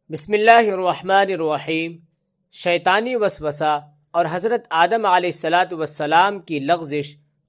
بسم اللہ الرحمن الرحیم۔ شیطانی وسوسہ اور حضرت آدم علیہ السلام کی لغزش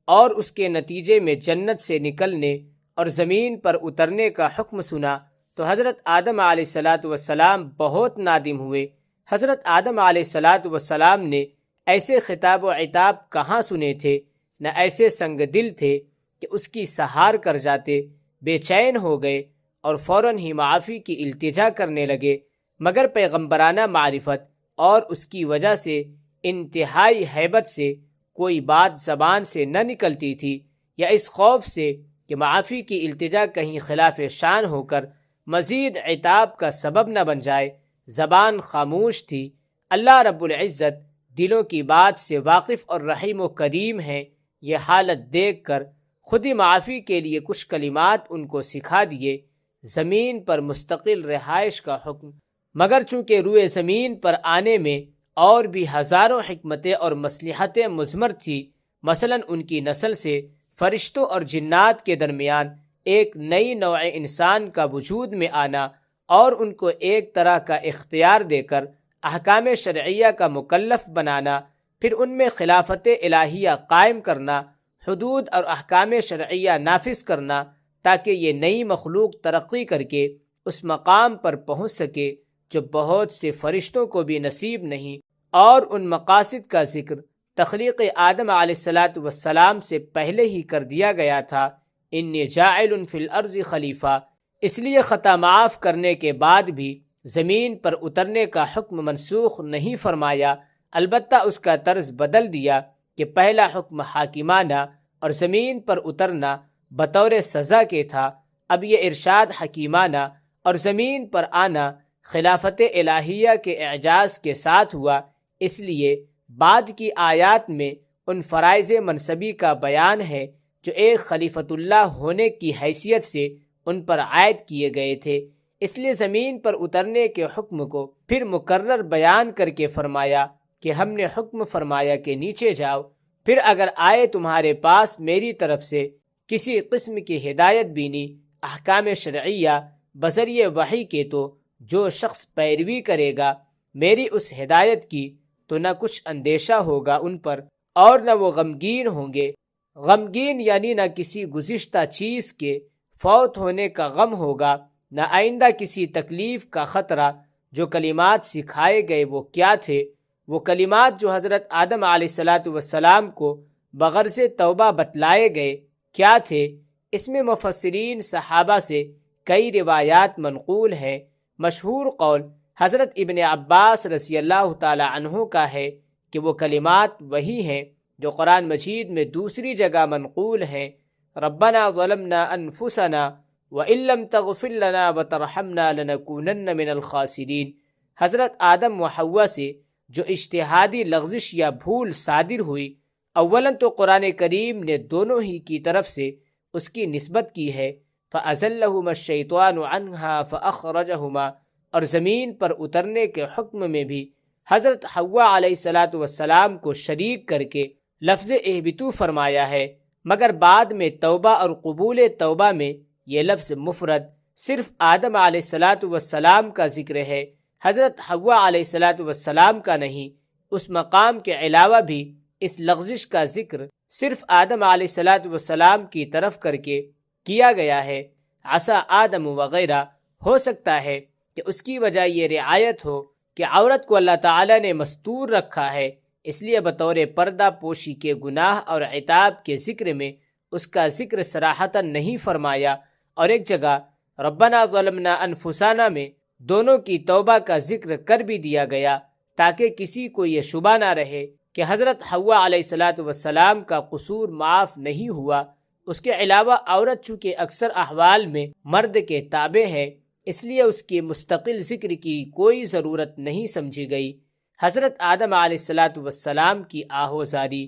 اور اس کے نتیجے میں جنت سے نکلنے اور زمین پر اترنے کا حکم سنا تو حضرت آدم علیہ السلام بہت نادم ہوئے۔ حضرت آدم علیہ السلام نے ایسے خطاب و عتاب کہاں سنے تھے، نہ ایسے سنگ دل تھے کہ اس کی سہار کر جاتے۔ بے چین ہو گئے اور فوراً ہی معافی کی التجا کرنے لگے، مگر پیغمبرانہ معرفت اور اس کی وجہ سے انتہائی ہیبت سے کوئی بات زبان سے نہ نکلتی تھی، یا اس خوف سے کہ معافی کی التجا کہیں خلاف شان ہو کر مزید عتاب کا سبب نہ بن جائے، زبان خاموش تھی۔ اللہ رب العزت دلوں کی بات سے واقف اور رحیم و کریم ہے۔ یہ حالت دیکھ کر خود ہی معافی کے لیے کچھ کلمات ان کو سکھا دیے۔ زمین پر مستقل رہائش کا حکم، مگر چونکہ روئے زمین پر آنے میں اور بھی ہزاروں حکمتیں اور مصلحتیں مضمر تھی، مثلا ان کی نسل سے فرشتوں اور جنات کے درمیان ایک نئی نوع انسان کا وجود میں آنا اور ان کو ایک طرح کا اختیار دے کر احکام شرعیہ کا مکلف بنانا، پھر ان میں خلافت الہیہ قائم کرنا، حدود اور احکام شرعیہ نافذ کرنا، تاکہ یہ نئی مخلوق ترقی کر کے اس مقام پر پہنچ سکے جو بہت سے فرشتوں کو بھی نصیب نہیں، اور ان مقاصد کا ذکر تخلیق آدم علیہ السلام سے پہلے ہی کر دیا گیا تھا۔ انی جاعل فی الارض خلیفہ، اس لیے خطا معاف کرنے کے بعد بھی زمین پر اترنے کا حکم منسوخ نہیں فرمایا، البتہ اس کا طرز بدل دیا کہ پہلا حکم حاکمانہ اور زمین پر اترنا بطور سزا کے تھا، اب یہ ارشاد حکیمانہ اور زمین پر آنا خلافت الہیہ کے اعجاز کے ساتھ ہوا۔ اس لیے بعد کی آیات میں ان فرائض منصبی کا بیان ہے جو ایک خلیفۃ اللہ ہونے کی حیثیت سے ان پر عائد کیے گئے تھے، اس لیے زمین پر اترنے کے حکم کو پھر مکرر بیان کر کے فرمایا کہ ہم نے حکم فرمایا کہ نیچے جاؤ، پھر اگر آئے تمہارے پاس میری طرف سے کسی قسم کی ہدایت بینی احکام شرعیہ بذریعہ وحی کے، تو جو شخص پیروی کرے گا میری اس ہدایت کی تو نہ کچھ اندیشہ ہوگا ان پر اور نہ وہ غمگین ہوں گے۔ غمگین یعنی نہ کسی گزشتہ چیز کے فوت ہونے کا غم ہوگا، نہ آئندہ کسی تکلیف کا خطرہ۔ جو کلمات سکھائے گئے وہ کیا تھے؟ وہ کلمات جو حضرت آدم علیہ السلام کو بغرض توبہ بتلائے گئے کیا تھے؟ اس میں مفسرین صحابہ سے کئی روایات منقول ہیں۔ مشہور قول حضرت ابن عباس رضی اللہ تعالی عنہ کا ہے کہ وہ کلمات وہی ہیں جو قرآن مجید میں دوسری جگہ منقول ہیں۔ ربنا ظلمنا انفسنا وان لم تغفر لنا وترحمنا لنکونن من الخاسرین۔ حضرت آدم و حوا سے جو اجتہادی لغزش یا بھول صادر ہوئی، اولاً تو قرآن کریم نے دونوں ہی کی طرف سے اس کی نسبت کی ہے، فَأَزَلَّهُمَا الشَّيْطَانُ عَنْهَا فَأَخْرَجَهُمَا، اور زمین پر اترنے کے حکم میں بھی حضرت حوا علیہ السلام کو شریک کر کے لفظ اہبطوا فرمایا ہے، مگر بعد میں توبہ اور قبول توبہ میں یہ لفظ مفرد صرف آدم علیہ السلام کا ذکر ہے، حضرت حوا علیہ السلام کا نہیں۔ اس مقام کے علاوہ بھی اس لغزش کا ذکر صرف آدم علیہ السلام کی طرف کر کے کیا گیا ہے۔ عسیٰ آدم وغیرہ، ہو سکتا ہے کہ اس کی وجہ یہ رعایت ہو کہ عورت کو اللہ تعالیٰ نے مستور رکھا ہے، اس لیے بطور پردہ پوشی کے گناہ اور عتاب کے ذکر میں اس کا ذکر صراحتاً نہیں فرمایا، اور ایک جگہ ربنا ظلمنا انفسنا میں دونوں کی توبہ کا ذکر کر بھی دیا گیا، تاکہ کسی کو یہ شبہ نہ رہے کہ حضرت حوا علیہ السلام کا قصور معاف نہیں ہوا۔ اس کے علاوہ عورت چونکہ اکثر احوال میں مرد کے تابع ہے، اس لیے اس کی مستقل ذکر کی کوئی ضرورت نہیں سمجھی گئی۔ حضرت آدم علیہ السلام کی آہوزاری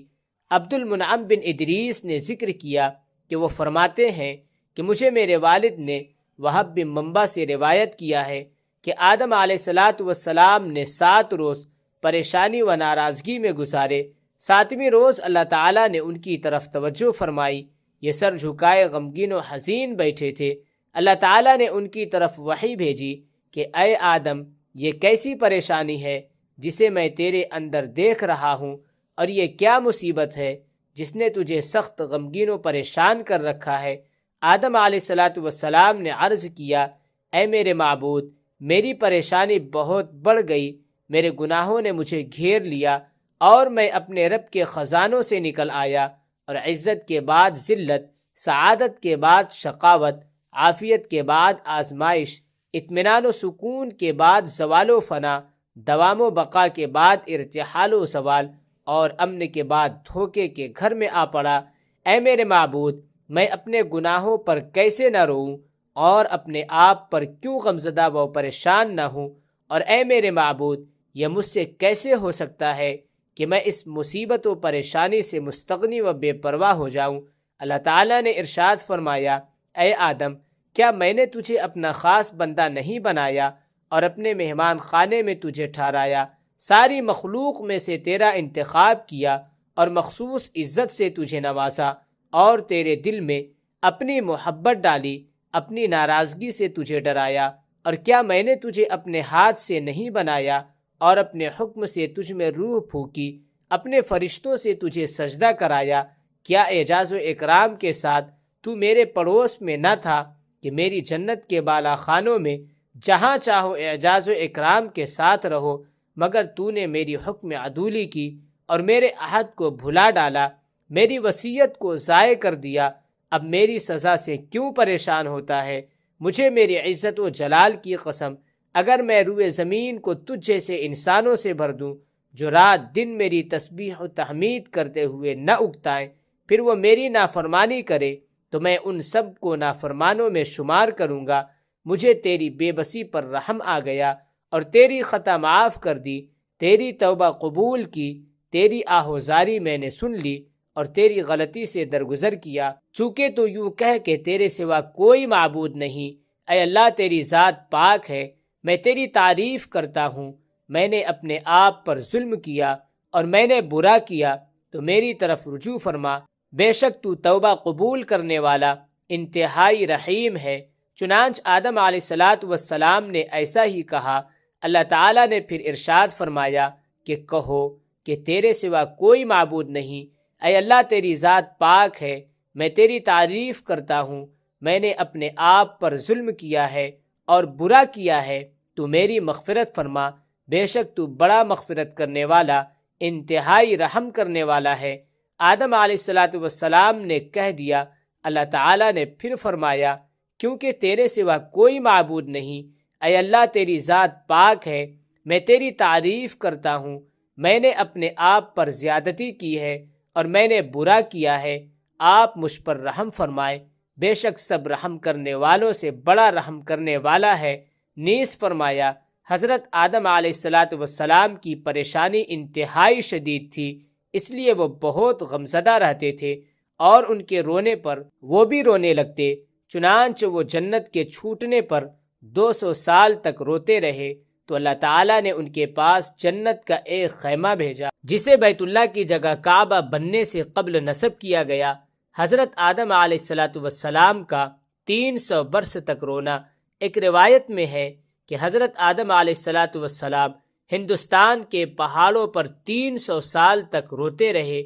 عبد المنعم بن ادریس نے ذکر کیا کہ وہ فرماتے ہیں کہ مجھے میرے والد نے وہب بن منبع سے روایت کیا ہے کہ آدم علیہ السلام نے 7 روز پریشانی و ناراضگی میں گزارے، 7ویں روز اللہ تعالیٰ نے ان کی طرف توجہ فرمائی، یہ سر جھکائے غمگین و حزین بیٹھے تھے۔ اللہ تعالیٰ نے ان کی طرف وحی بھیجی کہ اے آدم، یہ کیسی پریشانی ہے جسے میں تیرے اندر دیکھ رہا ہوں، اور یہ کیا مصیبت ہے جس نے تجھے سخت غمگین و پریشان کر رکھا ہے؟ آدم علیہ السلام نے عرض کیا، اے میرے معبود، میری پریشانی بہت بڑھ گئی، میرے گناہوں نے مجھے گھیر لیا، اور میں اپنے رب کے خزانوں سے نکل آیا، اور عزت کے بعد ذلت، سعادت کے بعد شقاوت، عافیت کے بعد آزمائش، اطمینان و سکون کے بعد زوال و فنا، دوام و بقا کے بعد ارتحال و زوال، اور امن کے بعد دھوکے کے گھر میں آ پڑا۔ اے میرے معبود، میں اپنے گناہوں پر کیسے نہ روؤں اور اپنے آپ پر کیوں غمزدہ و پریشان نہ ہوں؟ اور اے میرے معبود، یہ مجھ سے کیسے ہو سکتا ہے کہ میں اس مصیبت و پریشانی سے مستغنی و بے پرواہ ہو جاؤں؟ اللہ تعالیٰ نے ارشاد فرمایا، اے آدم، کیا میں نے تجھے اپنا خاص بندہ نہیں بنایا اور اپنے مہمان خانے میں تجھے ٹھہرایا، ساری مخلوق میں سے تیرا انتخاب کیا اور مخصوص عزت سے تجھے نوازا، اور تیرے دل میں اپنی محبت ڈالی، اپنی ناراضگی سے تجھے ڈرایا؟ اور کیا میں نے تجھے اپنے ہاتھ سے نہیں بنایا اور اپنے حکم سے تجھ میں روح پھونکی، اپنے فرشتوں سے تجھے سجدہ کرایا؟ کیا اعجاز و اکرام کے ساتھ تو میرے پڑوس میں نہ تھا کہ میری جنت کے بالا خانوں میں جہاں چاہو اعجاز و اکرام کے ساتھ رہو، مگر تو نے میری حکم عدولی کی اور میرے عہد کو بھلا ڈالا، میری وصیت کو ضائع کر دیا۔ اب میری سزا سے کیوں پریشان ہوتا ہے؟ مجھے میری عزت و جلال کی قسم، اگر میں روئے زمین کو تجھ جیسے انسانوں سے بھر دوں جو رات دن میری تسبیح و تحمید کرتے ہوئے نہ اگتائیں، پھر وہ میری نافرمانی کرے، تو میں ان سب کو نافرمانوں میں شمار کروں گا۔ مجھے تیری بے بسی پر رحم آ گیا اور تیری خطا معاف کر دی، تیری توبہ قبول کی، تیری آہوزاری میں نے سن لی اور تیری غلطی سے درگزر کیا، چونکہ تو یوں کہہ کہ تیرے سوا کوئی معبود نہیں۔ اے اللہ، تیری ذات پاک ہے، میں تیری تعریف کرتا ہوں۔ میں نے اپنے آپ پر ظلم کیا اور میں نے برا کیا، تو میری طرف رجوع فرما، بے شک تو توبہ قبول کرنے والا انتہائی رحیم ہے۔ چنانچہ آدم علیہ السلام نے ایسا ہی کہا۔ اللہ تعالیٰ نے پھر ارشاد فرمایا کہ کہو کہ تیرے سوا کوئی معبود نہیں۔ اے اللہ، تیری ذات پاک ہے، میں تیری تعریف کرتا ہوں۔ میں نے اپنے آپ پر ظلم کیا ہے اور برا کیا ہے، تو میری مغفرت فرما، بے شک تو بڑا مغفرت کرنے والا انتہائی رحم کرنے والا ہے۔ آدم علیہ السلام نے کہہ دیا۔ اللہ تعالیٰ نے پھر فرمایا، کیونکہ تیرے سوا کوئی معبود نہیں، اے اللہ، تیری ذات پاک ہے، میں تیری تعریف کرتا ہوں۔ میں نے اپنے آپ پر زیادتی کی ہے اور میں نے برا کیا ہے، آپ مجھ پر رحم فرمائے، بے شک سب رحم کرنے والوں سے بڑا رحم کرنے والا ہے۔ نیز فرمایا، حضرت آدم علیہ السلام کی پریشانی انتہائی شدید تھی، اس لیے وہ بہت غمزدہ رہتے تھے، اور ان کے رونے پر وہ بھی رونے لگتے۔ چنانچہ وہ جنت کے چھوٹنے پر 200 سال تک روتے رہے، تو اللہ تعالیٰ نے ان کے پاس جنت کا ایک خیمہ بھیجا جسے بیت اللہ کی جگہ کعبہ بننے سے قبل نصب کیا گیا۔ حضرت آدم علیہ السلام کا 300 برس تک رونا۔ ایک روایت میں ہے کہ حضرت آدم علیہ السلام ہندوستان کے پہاڑوں پر 300 سال تک روتے رہے،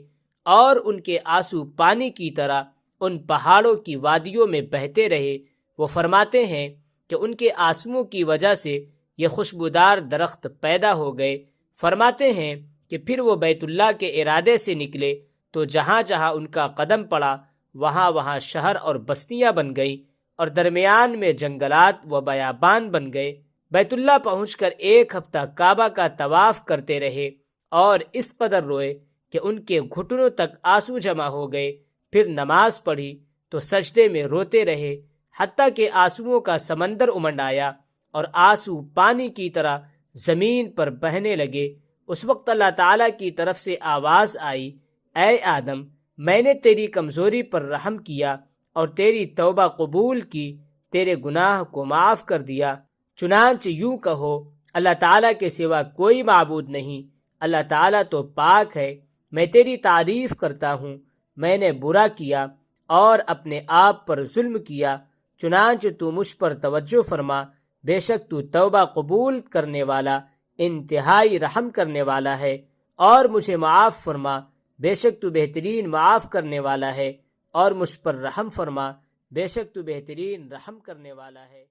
اور ان کے آنسو پانی کی طرح ان پہاڑوں کی وادیوں میں بہتے رہے۔ وہ فرماتے ہیں کہ ان کے آنسوؤں کی وجہ سے یہ خوشبودار درخت پیدا ہو گئے۔ فرماتے ہیں کہ پھر وہ بیت اللہ کے ارادے سے نکلے تو جہاں جہاں ان کا قدم پڑا وہاں وہاں شہر اور بستیاں بن گئی، اور درمیان میں جنگلات و بیابان بن گئے۔ بیت اللہ پہنچ کر 1 ہفتہ کعبہ کا طواف کرتے رہے، اور اس قدر روئے کہ ان کے گھٹنوں تک آنسو جمع ہو گئے۔ پھر نماز پڑھی تو سجدے میں روتے رہے، حتیٰ کہ آنسوؤں کا سمندر امنڈ آیا اور آنسو پانی کی طرح زمین پر بہنے لگے۔ اس وقت اللہ تعالیٰ کی طرف سے آواز آئی، اے آدم، میں نے تیری کمزوری پر رحم کیا اور تیری توبہ قبول کی، تیرے گناہ کو معاف کر دیا۔ چنانچہ یوں کہو، اللہ تعالیٰ کے سوا کوئی معبود نہیں، اللہ تعالیٰ تو پاک ہے، میں تیری تعریف کرتا ہوں۔ میں نے برا کیا اور اپنے آپ پر ظلم کیا، چنانچہ تو مجھ پر توجہ فرما، بے شک تو توبہ قبول کرنے والا انتہائی رحم کرنے والا ہے، اور مجھے معاف فرما، بے شک تو بہترین معاف کرنے والا ہے، اور مجھ پر رحم فرما، بے شک تو بہترین رحم کرنے والا ہے۔